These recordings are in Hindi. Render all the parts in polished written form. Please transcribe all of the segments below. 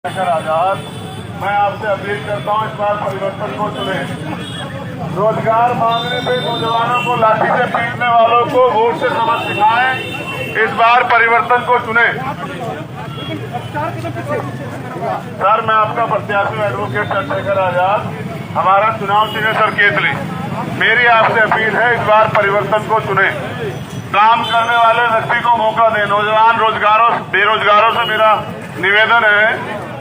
आजाद, मैं आपसे अपील करता हूँ इस बार परिवर्तन को चुने। रोजगार मांगने पे नौजवानों को लाठी से पीटने वालों को वोट से सबक सिखाएं। इस बार परिवर्तन को चुने। सर, मैं आपका प्रत्याशी एडवोकेट चंद्रशेखर आजाद, हमारा चुनाव चिन्ह सर केतली। मेरी आपसे अपील है, इस बार परिवर्तन को चुने। काम करने वाले व्यक्ति को मौका दें। नौजवान बेरोजगारों से मेरा निवेदन है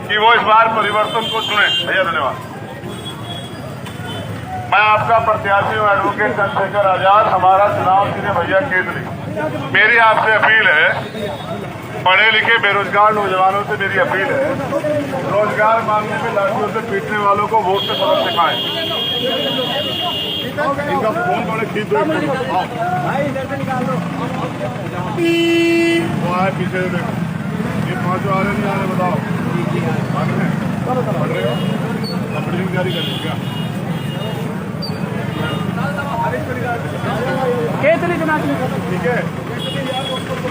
कि वो इस बार परिवर्तन को चुने। भैया धन्यवाद। मैं आपका प्रत्याशी हूँ एडवोकेट चंद्रशेखर आजाद, हमारा चुनाव चिन्ह भैया केतली। मेरी आपसे अपील है, पढ़े लिखे बेरोजगार नौजवानों से मेरी अपील है, रोजगार मांगने में लाठियों से पीटने वालों को वोट से सबक सिखाएं। इनका फोन थोड़े खींच दो। वो आए पीछे देखो, ये पांचों आ रहे नहीं आ रहे, बताओ पढ़ रहे हो? अपनी तैयारी कर लो क्या? ठीक है।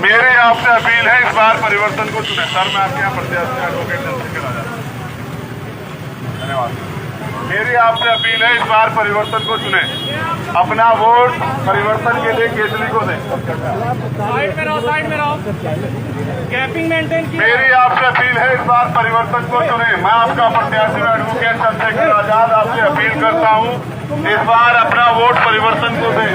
मेरी आपसे अपील है, इस बार परिवर्तन को चुने। सर, मैं आपके यहाँ प्रत्याशी एडवोकेट चंद्रशेखर आजाद। धन्यवाद। मेरी आपसे अपील है, इस बार परिवर्तन को चुने। अपना वोट परिवर्तन के लिए केतली को दें। साइड में रहो। कैपिंग मेंटेन की। मेरी आपसे अपील है, इस बार परिवर्तन को चुने। मैं आपका प्रत्याशी एडवोकेट चंद्रशेखर आजाद आपसे अपील करता हूँ, इस बार अपना वोट परिवर्तन को दें।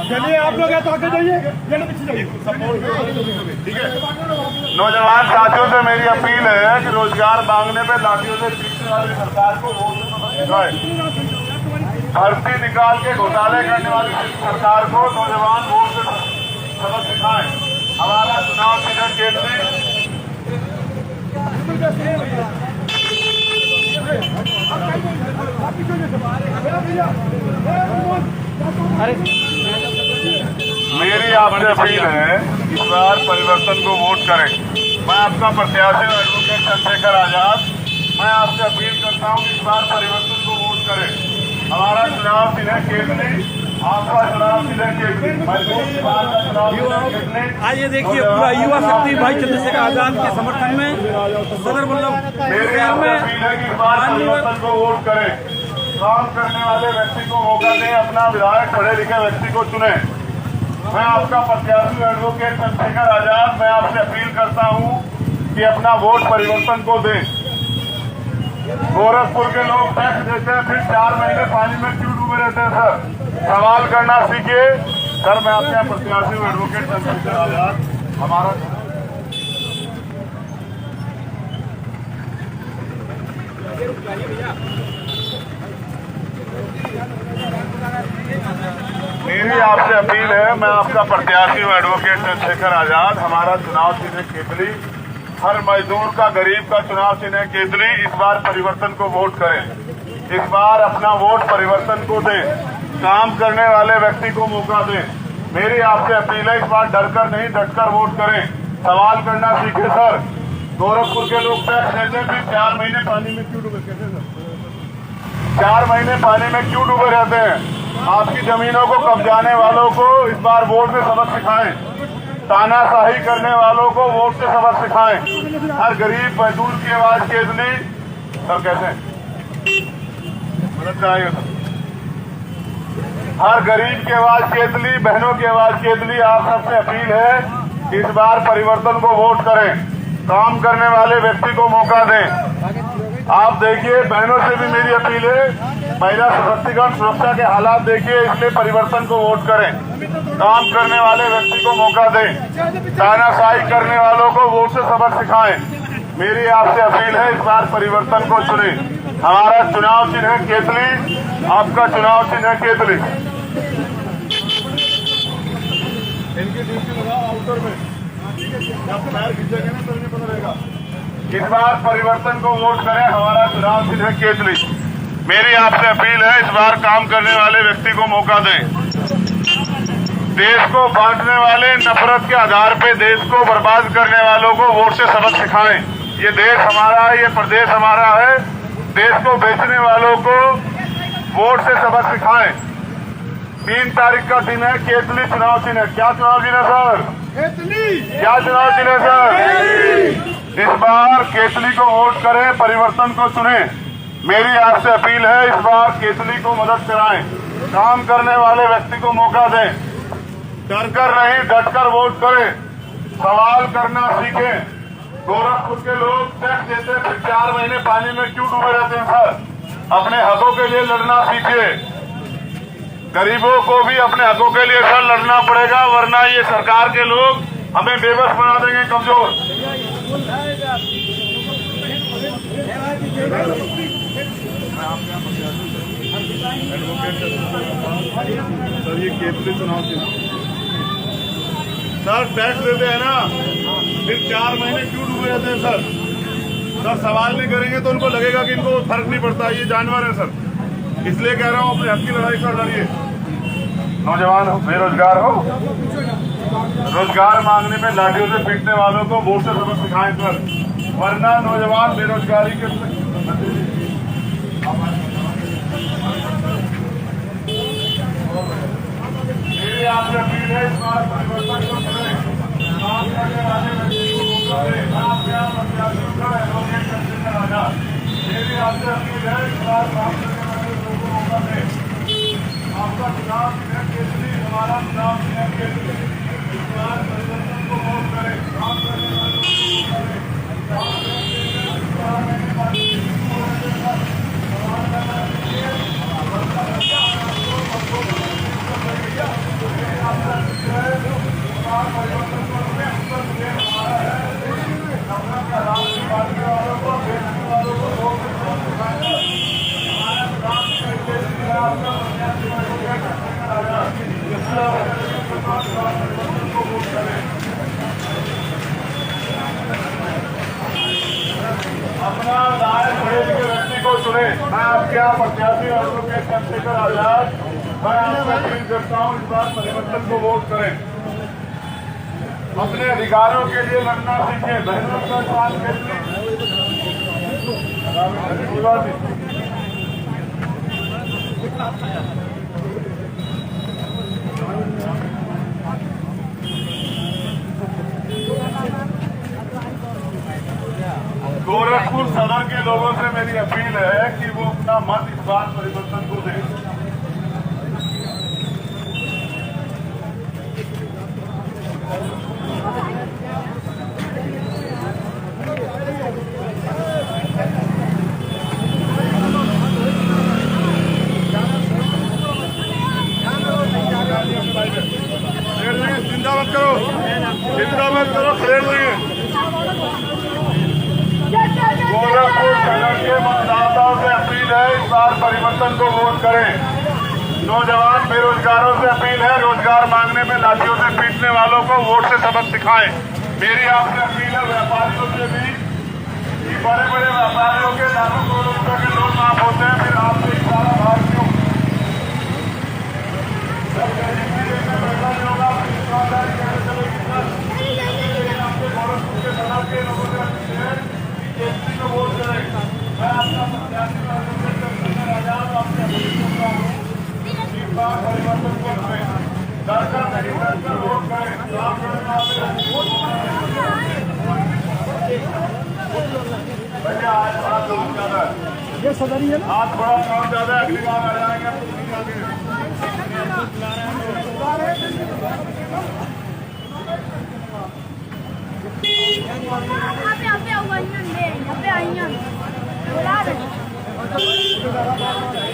चलिए, आप लोग तो आगे जाइए, ठीक है। नौजवान साथियों से मेरी अपील है कि रोजगार मांगने पे लाठियों से पीटने वाली सरकार को वोट से सबक सिखाएं। भर्ती निकाल के घोटाले करने वाली सरकार को नौजवान वोट से सबक सिखाएं। हमारा चुनाव चिन्ह केतली। मेरी आपसे अपील है, इस बार परिवर्तन को वोट करें। मैं आपका प्रत्याशी एडवोकेट चंद्रशेखर आजाद, मैं आपसे अपील करता हूं कि इस बार परिवर्तन को वोट करें। हमारा चुनाव चिन्ह केतली, आपका चुनाव चिन्ह केतली। आज ये देखिए, पूरा युवा शक्ति भाई चंद्रशेखर आजाद के समर्थन में सदर वल्लभ मेरी आपसे अपील है कि इस बार परिवर्तन को वोट करें। काम करने वाले व्यक्ति को मौका दें, अपना विधायक पढ़े लिखे व्यक्ति को चुने। मैं आपका प्रत्याशी एडवोकेट चंद्रशेखर आजाद, मैं आपसे अपील करता हूं कि अपना वोट परिवर्तन को दें। गोरखपुर के लोग टैक्स देते हैं, फिर 4 महीने पानी में क्यों डूबे रहते हैं? सर, सवाल करना सीखिए। सर, मैं आपके यहाँ प्रत्याशी हूँ एडवोकेट चंद्रशेखर आजाद, हमारा मेरी आपसे अपील है, मैं आपका प्रत्याशी हूँ एडवोकेट चंद्रशेखर आजाद, हमारा चुनाव चिन्ह केतली। हर मजदूर का, गरीब का चुनाव चिन्ह केतली। इस बार परिवर्तन को वोट करें। इस बार अपना वोट परिवर्तन को दें। काम करने वाले व्यक्ति को मौका दें। मेरी आपसे अपील है, इस बार डरकर नहीं डटकर वोट करें। सवाल करना सीखे। सर, गोरखपुर के लोग टैक्स देते हैं, फिर 4 महीने पानी में क्यों डूबे? कैसे सर, 4 महीने पानी में क्यों डूबे रहते हैं? आपकी जमीनों को कब्जाने वालों को इस बार वोट से सबक सिखाएं। तानाशाही करने वालों को वोट से सबक सिखाएं। हर गरीब मजदूर की आवाज केतली। सर, कैसे मदद कराइए सर। हर गरीब की आवाज केतली, बहनों की आवाज केतली। आप सबसे अपील है, इस बार परिवर्तन को वोट करें। काम करने वाले व्यक्ति को मौका दें। आप देखिए, बहनों से भी मेरी अपील है, महिला सशक्तिकरण सुरक्षा के हालात देखिए, इसलिए परिवर्तन को वोट करें। काम करने वाले व्यक्ति को मौका दें। तानाशाही करने वालों को वोट से सबक सिखाएं। मेरी आपसे अपील है, इस बार परिवर्तन को चुने। हमारा चुनाव चिन्ह केतली, आपका चुनाव चिन्ह केतली। इनकी ड्यूटी लगाओ आउटर में, पैर खींचेंगे ना तो नहीं पता रहेगा। इस बार परिवर्तन को वोट करें। हमारा चुनाव चिन्ह केतली। मेरी आपसे अपील है, इस बार काम करने वाले व्यक्ति को मौका दें। देश को बांटने वाले, नफरत के आधार पे देश को बर्बाद करने वालों को वोट से सबक सिखाएं। ये देश हमारा है, ये प्रदेश हमारा है। देश को बेचने वालों को वोट से सबक सिखाएं। 3 तारीख का दिन है, केतली चुनाव चिन्ह है। क्या चुनाव चिन्ह है सर? क्या चुनाव चिन्ह है सर? इस बार केतली को वोट करें, परिवर्तन को चुने। मेरी आपसे अपील है, इस बार केतली को मदद कराएं, काम करने वाले व्यक्ति को मौका दें, डर कर नहीं डटकर वोट करें, सवाल करना सीखें। गोरखपुर के लोग टैक्स देते फिर 4 महीने पानी में क्यों डूबे रहते हैं सर? अपने हकों के लिए लड़ना सीखिए। गरीबों को भी अपने हकों के लिए सर लड़ना पड़ेगा, वरना ये सरकार के लोग हमें बेबस बना देंगे, कमजोर। सर ये केतली चुनाव सर टैक्स देते हैं ना, फिर 4 महीने क्यों डूबे रहते हैं सर? सर सवाल नहीं करेंगे तो उनको लगेगा कि इनको फर्क नहीं पड़ता, ये जानवर है सर। इसलिए कह रहा हूँ अपने हक की लड़ाई कर लड़िए। नौजवान हो, बेरोजगार हो, रोजगार मांगने में लाठियों से पीटने वालों को वोट से सबक सिखाएं सर, वरना नौजवान बेरोजगारी के मेरी आपसे अपील है, इस बार परिवर्तन को करें, काम करने वाले व्यक्ति को मौका दें। मेरी आपसे अपील है, इस बार काम करने वाले लोगों को मौका दें। आपका चुनाव चिन्ह केतली, हमारा चुनाव चिन्ह केतली। इस बार परिवर्तन को वोट करें, काम करने वाले अपना दाएं पड़े के व्यक्ति को चुने। मैं आपके यहाँ प्रत्याशी एडवोकेट चंद्रशेखर आजाद, मैं आपसे अपील करता हूँ, इस बार परिवर्तन को वोट करें, अपने अधिकारों के लिए लड़ना सीखें। बहनों का साथ के गोरखपुर सदर के लोगों से मेरी अपील है कि वो अपना मत इस बार परिवर्तन को दें। चिंता मत करो, चिंता मत करो, खरीद लेंगे। गोरखपुर शहर के मतदाताओं से अपील है, इस बार परिवर्तन को वोट करें। नौजवान बेरोजगारों से अपील है, रोजगार मांगने में लाठियों से पीटने वालों को वोट से सबक सिखाएं। मेरी आपसे अपील है व्यापारियों से भी कि बड़े बड़े व्यापारियों के लाखों करोड़ों रुपए के लोन माफ होते हैं, फिर आपसे एक सारा भाग क्यों? ये सदरी है ना, आज थोड़ा काम ज्यादा है, अगली बार आ जाएंगे।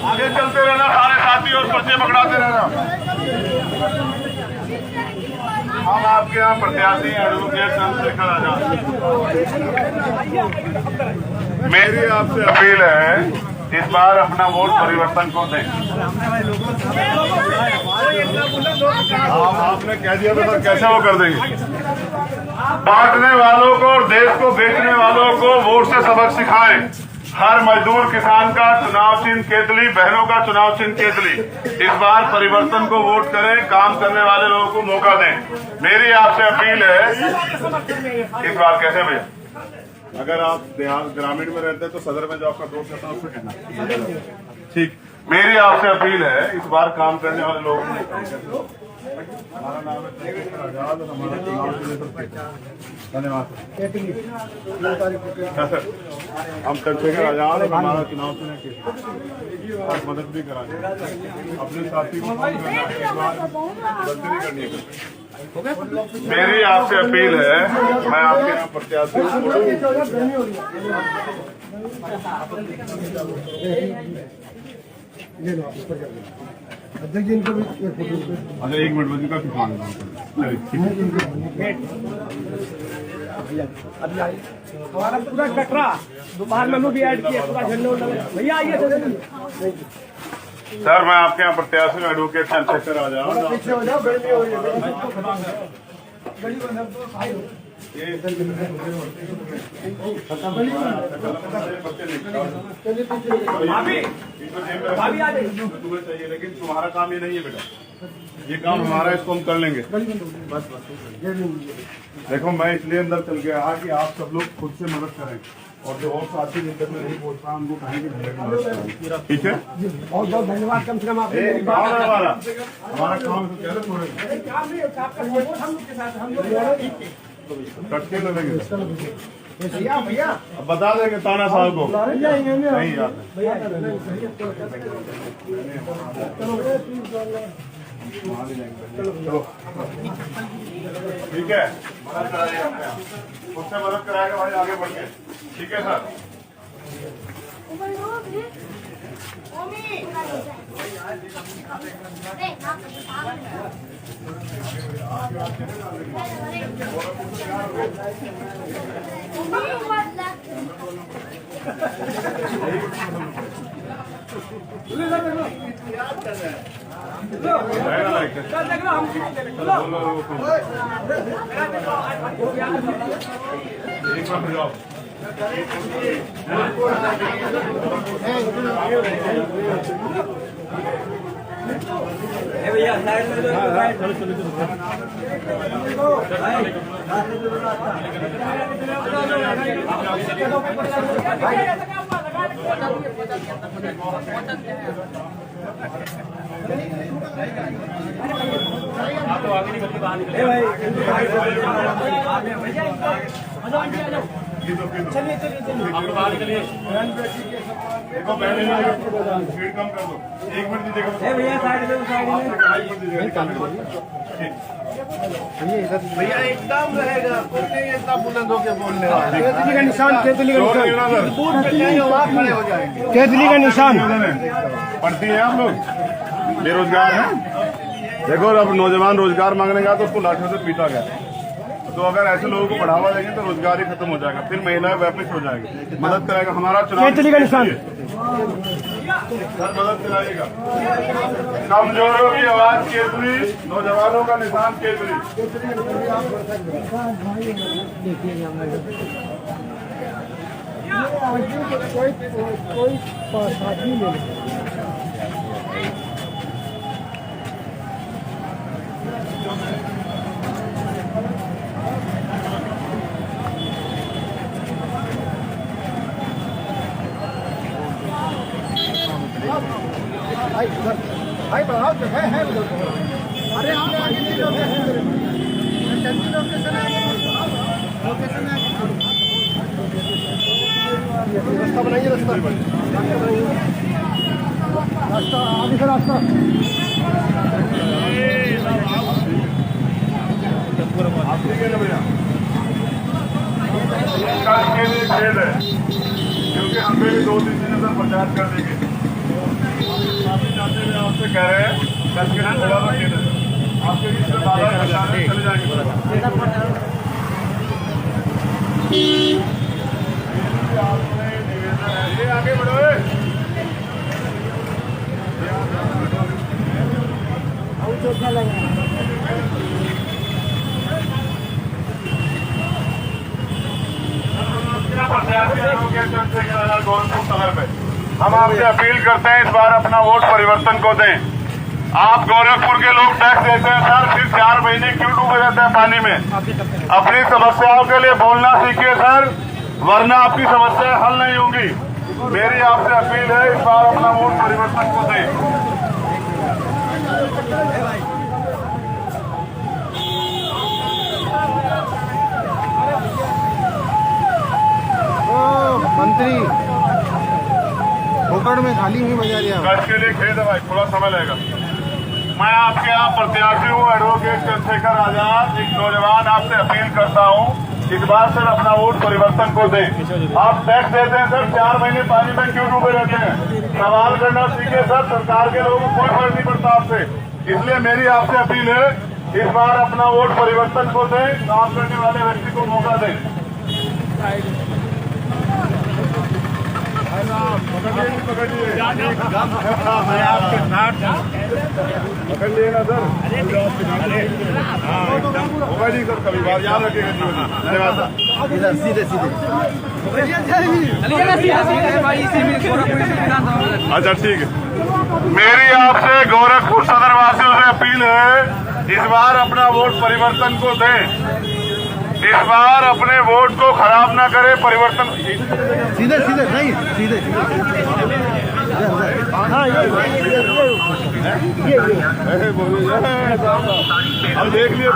आगे चलते रहना सारे साथी और पर्चे पकड़ाते रहना। हम आपके यहाँ प्रत्याशी एडवोकेट चंद्रशेखर आजाद। मेरी आपसे अपील है, इस बार अपना वोट परिवर्तन को दें। आपने कह दिया तो सर कैसे वो कर देंगे? बांटने वालों को और देश को बेचने वालों को वोट से सबक सिखाएं। हर मजदूर किसान का चुनाव चिन्ह केतली, बहनों का चुनाव चिन्ह केतली। इस बार परिवर्तन को वोट करें, काम करने वाले लोगों को मौका दें। मेरी आपसे अपील है, इस बार कैसे भैया, अगर आप देहात ग्रामीण में रहते हैं तो सदर में जो आपका दोस्त रहता है उससे कहना ठीक। मेरी आपसे अपील है, इस बार काम करने वाले लोगों को हमारा नाम है चंद्रशेखर आजाद और हमारा चुनाव धन्यवाद सर। हम चंद्रशेखर आजाद और हमारा चुनाव और मदद भी कराएंगे अपने साथी को गलती नहीं करनी है। मेरी आपसे अपील है, मैं आपके यहाँ प्रत्याशी अध्यक्ष जी इनको भी अच्छा 1 मिनट बजे का हमारा पूरा कटरा दोपहर में भी ऐड किया पूरा झंडा भैया आइए सर। मैं आपके यहाँ प्रत्याशी एडवोकेट चंद्रशेखर आजाद तुम्हें चाहिए, लेकिन तुम्हारा काम ये नहीं है बेटा, ये काम हमारा, इसको हम कर लेंगे। देखो मैं इसलिए अंदर चल गया कि आप सब लोग खुद से मदद करें और जो और साथी दिक्कत में नहीं पहुंच रहा उनको कहेंगे, ठीक है। बहुत बहुत धन्यवाद। कम से कम आप हमारा काम तो कैसे छोड़ेंगे, कटके लगेंगे। भैया अब बता देंगे ताना साहब को नहीं याद ठीक है। मदद कराइएगा, उससे मदद कराएगा भाई आगे बढ़ के, ठीक है सर। भैया साइड में चलिए देखो पहले स्पीड कम कर दो, 1 मिनट दीजिएगा भैया साइड भैया एकदम रहेगा, कोई नहीं इतना बुलंद होके बोलने वाला। केतली का निशान, केतली का निशान, केतली का निशान पढ़ती है आप लोग, बेरोजगार हैं। देखो अब नौजवान रोजगार मांगने का तो उसको लाठियों से पीटा गया, तो अगर ऐसे लोगों को बढ़ावा देंगे तो रोजगार ही खत्म हो जाएगा, फिर महिलाएं वापस हो जाएगी। मदद कराएगा हमारा चुनाव, केतली का निशान सर मदद कराइएगा। कमजोरों की आवाज केतली, नौजवानों का निशान केतली। कोई साथी ले भाई बढ़ाओ तो है उधर। अरे आगे नहीं लोकेशन रास्ता बनाइए, रास्ता आगे से रास्ता खेल है, क्योंकि हमें भी 2-3 दिन अंदर प्रचार कर देंगे। आपसे कह रहे हैं कल के दिन थोड़ा सा खेल है, आपके बीच में चले जाएंगे। ये आगे बढ़ो, हम आपसे अपील करते हैं इस बार अपना वोट परिवर्तन को दें। आप गोरखपुर के लोग टैक्स देते हैं सर, फिर 4 महीने क्यों डूबे रहते हैं पानी में? अपनी समस्याओं के लिए बोलना सीखिए सर, वरना आपकी समस्याएं हल नहीं होंगी। मेरी आपसे अपील है, इस बार अपना वोट परिवर्तन को दें। मंत्री पोकड़ में खाली हुई बजारिया कल के लिए खेद है भाई, थोड़ा समय लगेगा। मैं आपके यहाँ प्रत्याशी हूँ एडवोकेट चंद्रशेखर आजाद, एक नौजवान, आपसे अपील करता हूँ इस बार सर अपना वोट परिवर्तन को दें। आप टैक्स देते हैं सर, 4 महीने पानी में क्यों डूबे रहते हैं? सवाल करना सीखे सर, सरकार के लोगों को कोई फर्क नहीं पड़ता आपसे। इसलिए मेरी आपसे अपील है, इस बार अपना वोट परिवर्तन को दें, काम करने वाले व्यक्ति को मौका दें। पकड़ लिए ना सर, मोबाइल ही सर, कभी बात याद रखिएगा जीवन में। धन्यवाद सर। इधर सीधे सीधे अच्छा ठीक है। मेरी आपसे गोरखपुर सदर वासियों से अपील है, इस बार अपना वोट परिवर्तन को दें। इस बार अपने वोट को खराब ना करें, परिवर्तन सीधे सीधे नहीं सीधे हम देख लिए,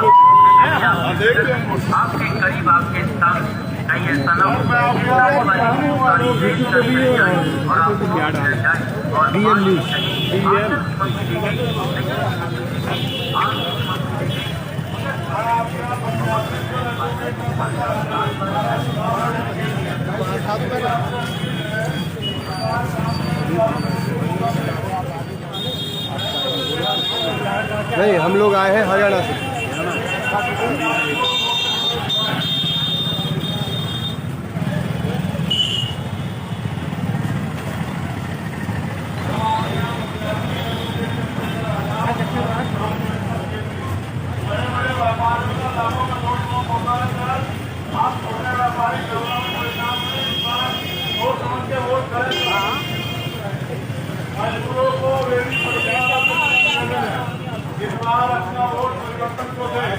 हम देख लिए आपके करीब आपके सामने कहीं ऐसा ना हो डीएम न्यूज नहीं, हम लोग आए हैं हरियाणा से। इस बार अपना वोट परिवर्तन को दें,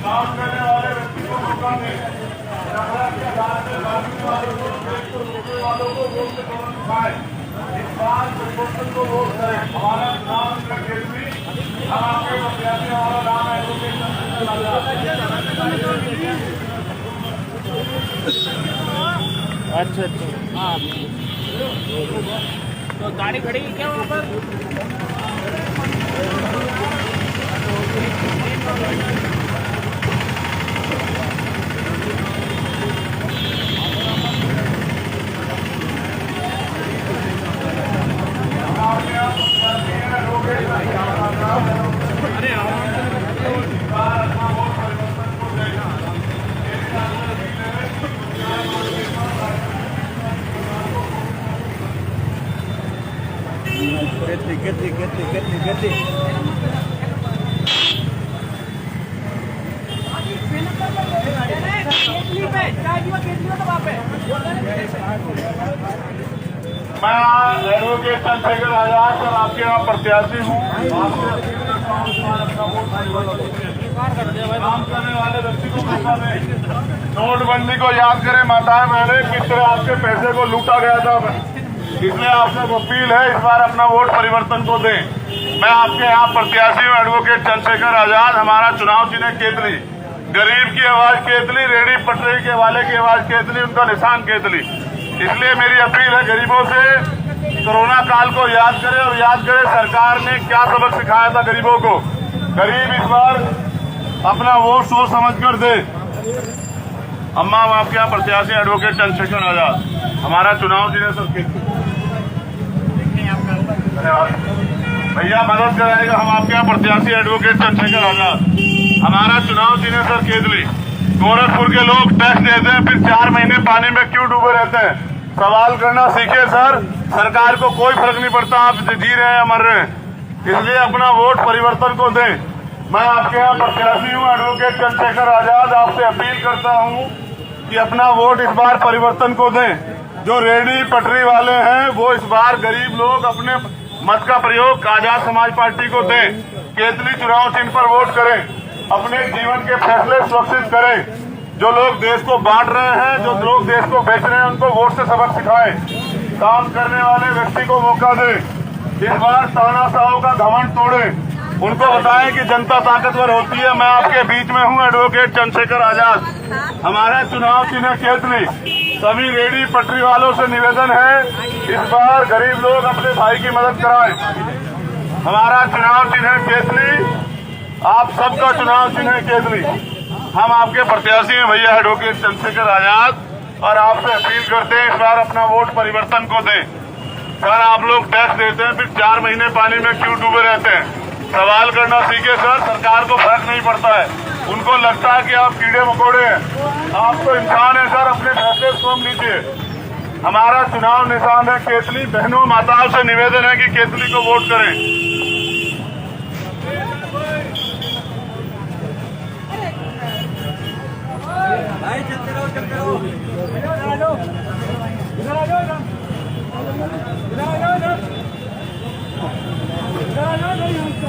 काम करने वाले व्यक्ति को मौका दें। वालों को वोट से तुरंत उठाएं। इस बार परिवर्तन को वोट करें। हमारा नाम केसरी, हम आपके प्रत्याशी, हमारा नाम है एडवोकेट चंद्रशेखर आजाद। अच्छा हाँ, तो गाड़ी खड़ी है क्या वहाँ पर? Get मैं एडवोकेट चंद्रशेखर आजाद सर आपके यहाँ प्रत्याशी हूँ। काम करने वाले व्यक्ति को मौका दें। नोटबंदी को याद करें माताएं बहनें, किस तरह आपके पैसे को लूटा गया था। इसलिए आपसे अपील है, इस बार अपना वोट परिवर्तन को दें। मैं आपके यहाँ प्रत्याशी हूँ एडवोकेट चंद्रशेखर आजाद। हमारा चुनाव चिन्ह केतली, गरीब की आवाज केतली, रेडी पटरी के वाले की आवाज केतली, उनका निशान केतली। इसलिए मेरी अपील है गरीबों से, कोरोना काल को याद करें और याद करें सरकार ने क्या सबक सिखाया था गरीबों को। गरीब इस बार अपना वोट सोच समझ कर दे। अम्मा, हम आपके यहाँ प्रत्याशी एडवोकेट चंद्रशेखर आजाद, हमारा चुनाव चिन्ह सर केतली। भैया मदद कराएगा, हम आपके यहाँ प्रत्याशी एडवोकेट चंद्रशेखर आजाद, हमारा चुनाव चिन्ह सर केतली। गोरखपुर के लोग टैक्स देते हैं, फिर 4 महीने पानी में क्यों डूबे रहते हैं? सवाल करना सीखे सर, सरकार को कोई फर्क नहीं पड़ता आप जी रहे हैं या मर रहे हैं। इसलिए अपना वोट परिवर्तन को दें। मैं आपके यहाँ प्रत्याशी हूँ एडवोकेट चंद्रशेखर आजाद, आपसे अपील करता हूँ कि अपना वोट इस बार परिवर्तन को दें। जो रेडी पटरी वाले हैं वो इस बार गरीब लोग अपने मत का प्रयोग आजाद समाज पार्टी को दें। केतली चुनाव चिन्ह पर वोट करें, अपने जीवन के फैसले सुरक्षित करें। जो लोग देश को बांट रहे हैं, जो लोग देश को बेच रहे हैं, उनको वोट से सबक सिखाएं। काम करने वाले व्यक्ति को मौका दे। इस बार तानाशाहों का घमंड तोड़े, उनको बताएं कि जनता ताकतवर होती है। मैं आपके बीच में हूं, एडवोकेट चंद्रशेखर आजाद। हमारा चुनाव चिन्ह केतली। सभी रेडी पटरी वालों से निवेदन है, इस बार गरीब लोग अपने भाई की मदद कराएं। हमारा चुनाव चिन्ह केतली, आप सबका चुनाव चिन्ह केतली। हम आपके प्रत्याशी हैं भैया एडवोकेट चंद्रशेखर आजाद, और आपसे अपील करते हैं इस बार अपना वोट परिवर्तन को दें। सर, आप लोग टैक्स देते हैं, फिर 4 महीने पानी में क्यों डूबे रहते हैं? सवाल करना सीखे सर। सरकार को फर्क नहीं पड़ता है, उनको लगता है कि आप कीड़े मकोड़े हैं। आप तो इंसान है सर, अपने फैसले स्वयं लीजिए। हमारा चुनाव निशान है केतली। बहनों माताओं से निवेदन है कि केतली को वोट करें।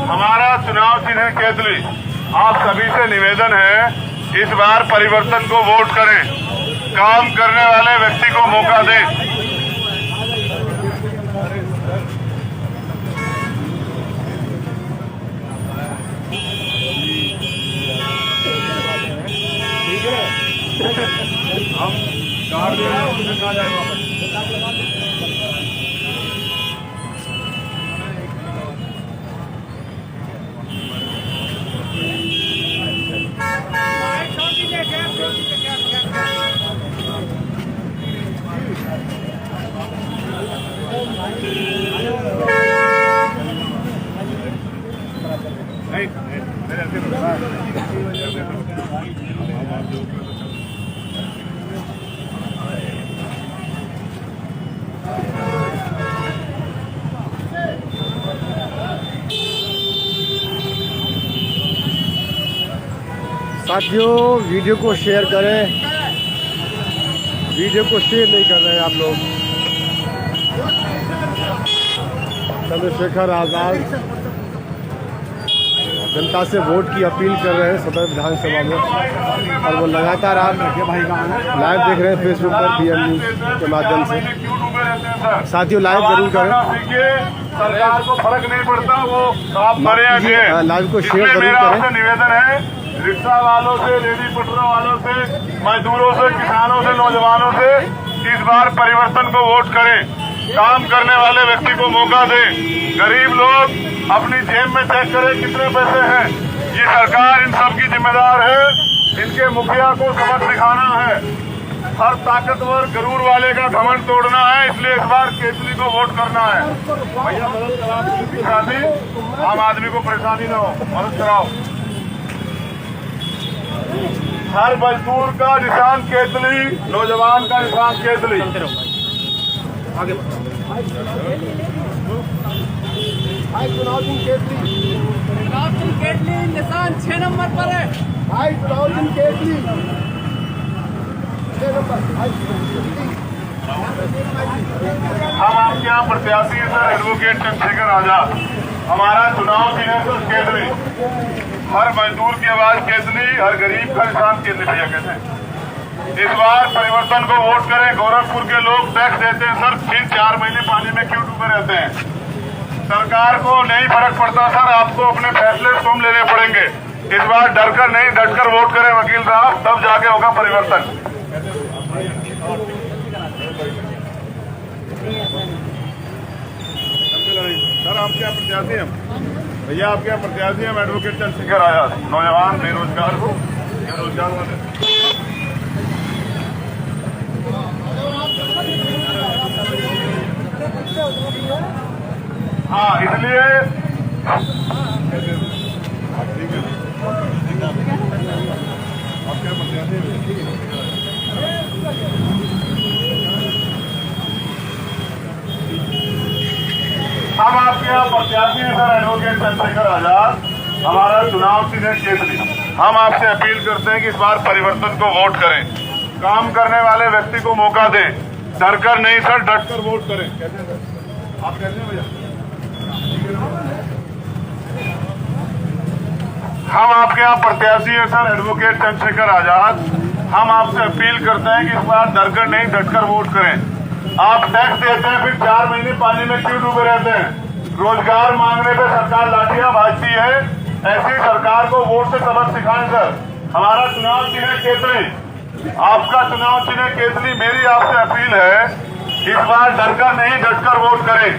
हमारा चुनाव चिन्ह केतली। आप सभी से निवेदन है, इस बार परिवर्तन को वोट करें। काम करने वाले व्यक्ति को मौका दें। हम कार्ड दे रहे हैं, उसमें कहा जाएगा वापस। साथियों, वीडियो को शेयर करें। वीडियो को शेयर नहीं कर रहे हैं आप लोग। चंद्रशेखर आजाद जनता से वोट की अपील कर रहे हैं सदर विधानसभा में, और वो लगातार आप लाइव देख रहे हैं फेसबुक पर BM न्यूज के माध्यम से। साथियों, लाइव जरूर करें। सरकार को फर्क नहीं पड़ता, वो आप मरे। लाइव को शेयर जरूर करें। निवेदन है रिक्शा वालों से, लेडी पटरा वालों से, मजदूरों से, किसानों से, नौजवानों से, इस बार परिवर्तन को वोट करें। काम करने वाले व्यक्ति को मौका दें। गरीब लोग अपनी जेब में चेक करें कितने पैसे हैं। ये सरकार इन सब की जिम्मेदार है। इनके मुखिया को सबक सिखाना है। हर ताकतवर गरूर वाले का घमंड तोड़ना है, इसलिए इस बार केतली को वोट करना है। भैया मदद कराओ, आम आदमी को परेशानी न हो, मदद कराओ। हर मजदूर का निशान केतली, नौजवान का निशान केतली। आगे भाई चुनाव चिन्ह केतली निशान 6 नंबर पर है। भाई चुनाव चिन्ह केतली 6 नंबर। हम आपके यहाँ प्रत्याशी हैं सर, एडवोकेट चंद्रशेखर आजाद। हमारा चुनाव चिन्ह है सर केतली। हर मजदूर की आवाज केतली, हर गरीब का निशान केतली। भैया कहते हैं इस बार परिवर्तन को वोट करें। गोरखपुर के लोग टैक्स देते हैं सर, फिर 4 महीने पानी में क्यों डूबे रहते हैं? सरकार को नहीं फर्क पड़ता सर, आपको अपने फैसले स्वयं लेने पड़ेंगे। इस बार डरकर नहीं, डटकर वोट करें वकील साहब, तब जाके होगा परिवर्तन। सर, आपके यहाँ प्रत्याशी हैं भैया, आपके यहाँ प्रत्याशी हैं एडवोकेट चंद्रशेखर आजाद। नौजवान बेरोजगार को रोजगार वाले। हाँ, इसलिए हम आपके यहाँ प्रत्याशी हैं सर, एडवोकेट चंद्रशेखर आजाद। हमारा चुनाव चिन्ह केतली। हम आपसे अपील करते हैं कि इस बार परिवर्तन को वोट करें। काम करने वाले व्यक्ति को मौका दें। डरकर नहीं सर, डटकर वोट करें। कैसे सर आप कहते हैं भैया? हम आपके यहाँ प्रत्याशी हैं सर, एडवोकेट चंद्रशेखर आजाद। हम आपसे अपील करते हैं कि इस बार डरकर नहीं, डटकर वोट करें। आप टैक्स देते हैं, फिर 4 महीने पानी में क्यों डूबे रहते हैं? रोजगार मांगने पे सरकार लाठियां भाजती है। ऐसी सरकार को वोट से सबक सिखाएं सर। हमारा चुनाव चिन्ह है केतली, आपका चुनाव चिन्ह है केतली। मेरी आपसे अपील है, इस बार डरकर नहीं डटकर वोट करें।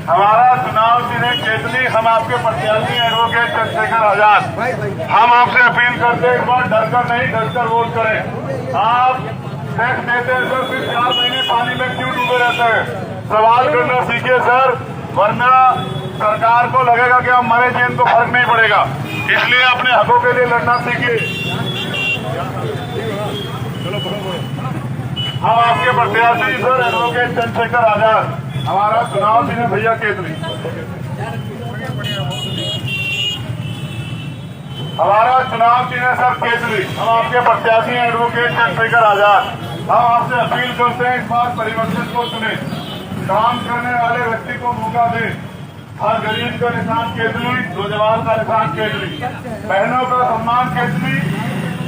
हमारा चुनाव चिन्ह केतली, हम आपके प्रत्याशी एडवोकेट चंद्रशेखर आजाद। हम आपसे अपील करते हैं, इस बार डरकर नहीं डटकर वोट करें। आप टैक्स देते हैं सर, फिर 4 महीने पानी में क्यों डूबे रहते हैं? सवाल करना सीखिए सर, वरना सरकार को लगेगा कि हम मरे जिन को फर्क नहीं पड़ेगा। इसलिए अपने हकों के लिए लड़ना सीखिए। हम आपके प्रत्याशी सर एडवोकेट चंद्रशेखर आजाद। हमारा चुनाव चिन्ह भैया केतली, हमारा चुनाव चिन्ह सर केतली। हम आपके प्रत्याशी हैं एडवोकेट चंद्रशेखर आजाद। हम आपसे अपील करते हैं, इस बार परिवर्तन को चुने, काम करने वाले व्यक्ति को मौका दें। हर गरीब का निशान केतली, नौजवान का निशान केतली, बहनों का सम्मान केतली,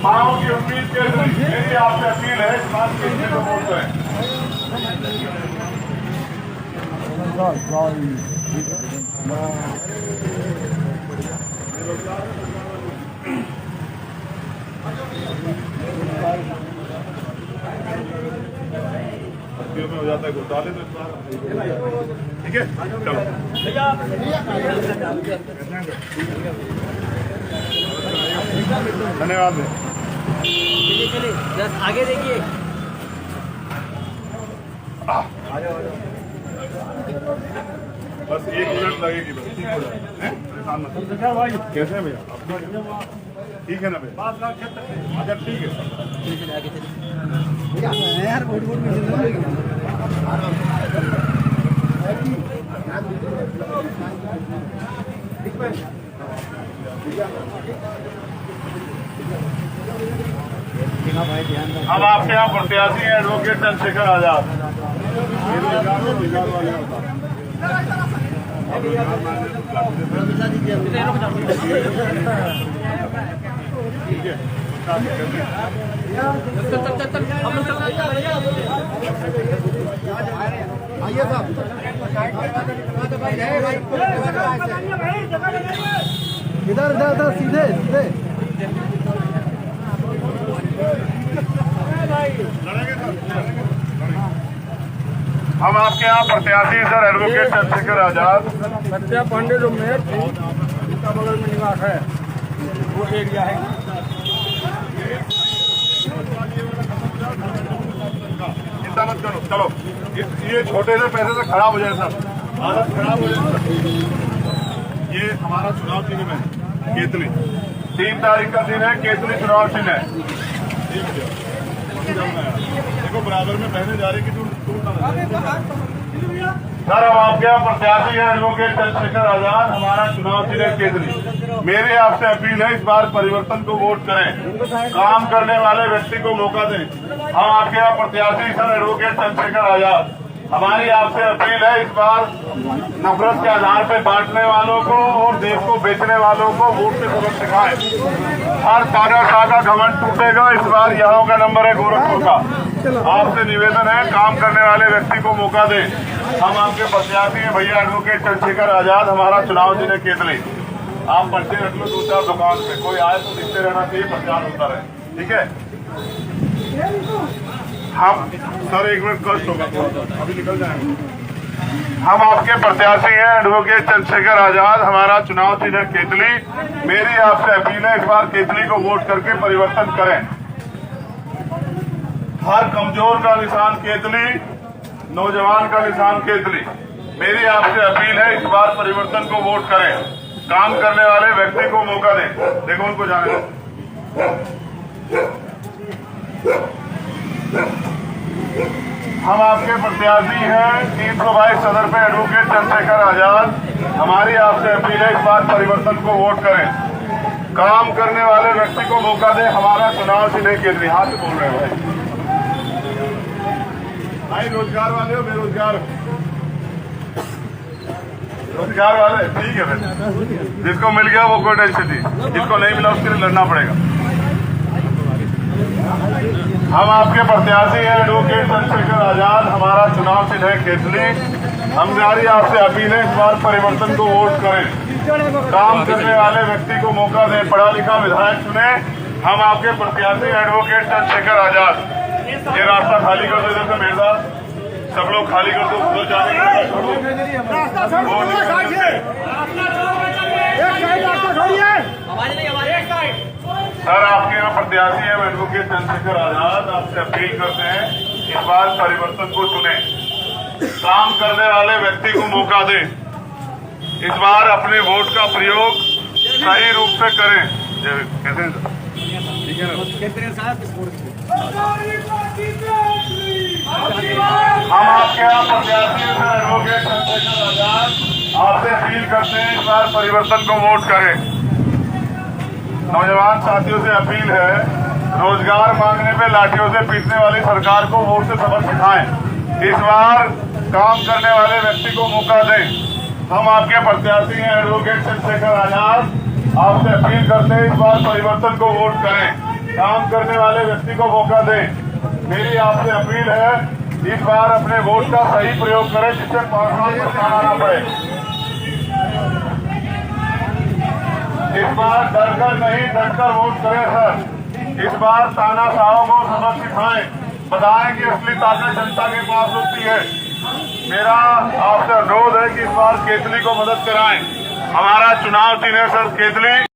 माओ की उम्मीद केतली। मेरी आपसे अपील है, इस बार केतली को वोट करें। में हो जाता है घोटाले तो इस बार ठीक है। चलो धन्यवाद। चलिए बस आगे देखिए। बस 1 मिनट लगेगी, बस ठीक हो जाएगा। परेशान मत भाई। कैसे हैं भैया? ठीक है ना भैया? अच्छा ठीक है। यार वोट हम आपके यहाँ प्रत्याशी हैं एडवोकेट चंद्रशेखर आजाद। ठीक है, आइए साहब। इधर इधर इधर सीधे सीधे। हम आपके यहाँ प्रत्याशी सर एडवोकेट चंद्रशेखर आजाद। सत्या पांडे जो मेयर थी, उनका बगल में निवास है, वो एरिया है। चिंता मत करो, चलो ये छोटे से पैसे से खराब हो जाए सर, हालत खराब हो जाए। ये हमारा चुनाव चिन्ह है केतली, 3 तारीख का दिन है, केतली चुनाव चिन्ह है। देखो बराबर में बहने जा रही कि सर हम आपके यहाँ प्रत्याशी हैं एडवोकेट चंद्रशेखर आजाद। हमारा चुनाव चिन्ह केतली। मेरी आपसे अपील है, इस बार परिवर्तन को वोट करें, काम करने वाले व्यक्ति को मौका दें। हम आपके यहाँ प्रत्याशी सर एडवोकेट चंद्रशेखर आजाद। हमारी आपसे अपील है, इस बार नफरत के आधार पर बांटने वालों को और देश को बेचने वालों को वोट से सबक सिखाएं। हर सादा घमंड टूटेगा। इस बार यहाँ का नंबर है गोरखपुर का। आपसे निवेदन है, काम करने वाले व्यक्ति को मौका दें। हम आपके प्रत्याशी हैं भैया एडवोकेट चंद्रशेखर आजाद। हमारा चुनाव चिन्ह केतली। आप पर्चे रख लो 2-4 दुकान पे, कोई आए तो दिखते रहना चाहिए, प्रचार होता रहे। ठीक है, हम सर 1 मिनट कष्ट होगा, अभी निकल जाएंगे। हम आपके प्रत्याशी हैं एडवोकेट चंद्रशेखर आजाद। हमारा चुनाव चिन्ह केतली। मेरी आपसे अपील है, इस बार केतली को वोट करके परिवर्तन करें। हर कमजोर का निशान केतली, नौजवान का निशान केतली। मेरी आपसे अपील है, इस बार परिवर्तन को वोट करें, काम करने वाले व्यक्ति को मौका दें। देखो उनको जाने दो। हम आपके प्रत्याशी हैं 322 सदर पे एडवोकेट चंद्रशेखर आजाद। हमारी आपसे अपील है, इस बार परिवर्तन को वोट करें, काम करने वाले व्यक्ति को मौका दें। हमारा चुनाव चिन्ह केतली। हाथ से बोल रहे हैं भाई रोजगार वाले हो, बेरोजगार हो। रोजगार वाले ठीक है फिर, जिसको मिल गया वो कोई टेंशन नहीं, जिसको नहीं मिला उसके लिए लड़ना पड़ेगा। हम आपके प्रत्याशी हैं एडवोकेट चंद्रशेखर आजाद, हमारा चुनाव चिन्ह है केतली। हमारी आपसे अपील है इस बार परिवर्तन को वोट करें, काम करने वाले व्यक्ति को मौका दें, पढ़ा लिखा विधायक चुने। हम आपके प्रत्याशी एडवोकेट चंद्रशेखर आजाद। ये रास्ता खाली कर दो, इधर से मेहता सब लोग खाली कर दो, उधर जाने सर आपके यहाँ प्रत्याशी है एडवोकेट चंद्रशेखर आजाद, आपसे अपील करते हैं इस बार परिवर्तन को चुने, काम करने वाले व्यक्ति को मौका दें, इस बार अपने वोट का प्रयोग सही रूप से करें। कैसे हैं सर? ठीक है ना? हम आपके यहाँ प्रत्याशी हैं सर एडवोकेट चंद्रशेखर आजाद, आपसे अपील करते हैं इस बार परिवर्तन को वोट करें। नौजवान साथियों से अपील है, रोजगार मांगने पे लाठियों से पीटने वाली सरकार को वोट से सबक सिखाएं, इस बार काम करने वाले व्यक्ति को मौका दें। हम आपके प्रत्याशी हैं एडवोकेट चंद्रशेखर आजाद, आपसे अपील करते हैं इस बार परिवर्तन को वोट करें, काम करने वाले व्यक्ति को मौका दें। मेरी आपसे अपील है इस बार अपने वोट का सही प्रयोग करें, जिससे 5 साल पर आना पड़े। इस बार डरकर नहीं डटकर वोट करें सर, इस बार तानाशाहों को सबक सिखाएं, बताएं कि असली ताकत जनता के पास होती है। मेरा आपसे अनुरोध है कि इस बार केतली को मदद कराएं। हमारा चुनाव चिन्ह है सर केतली,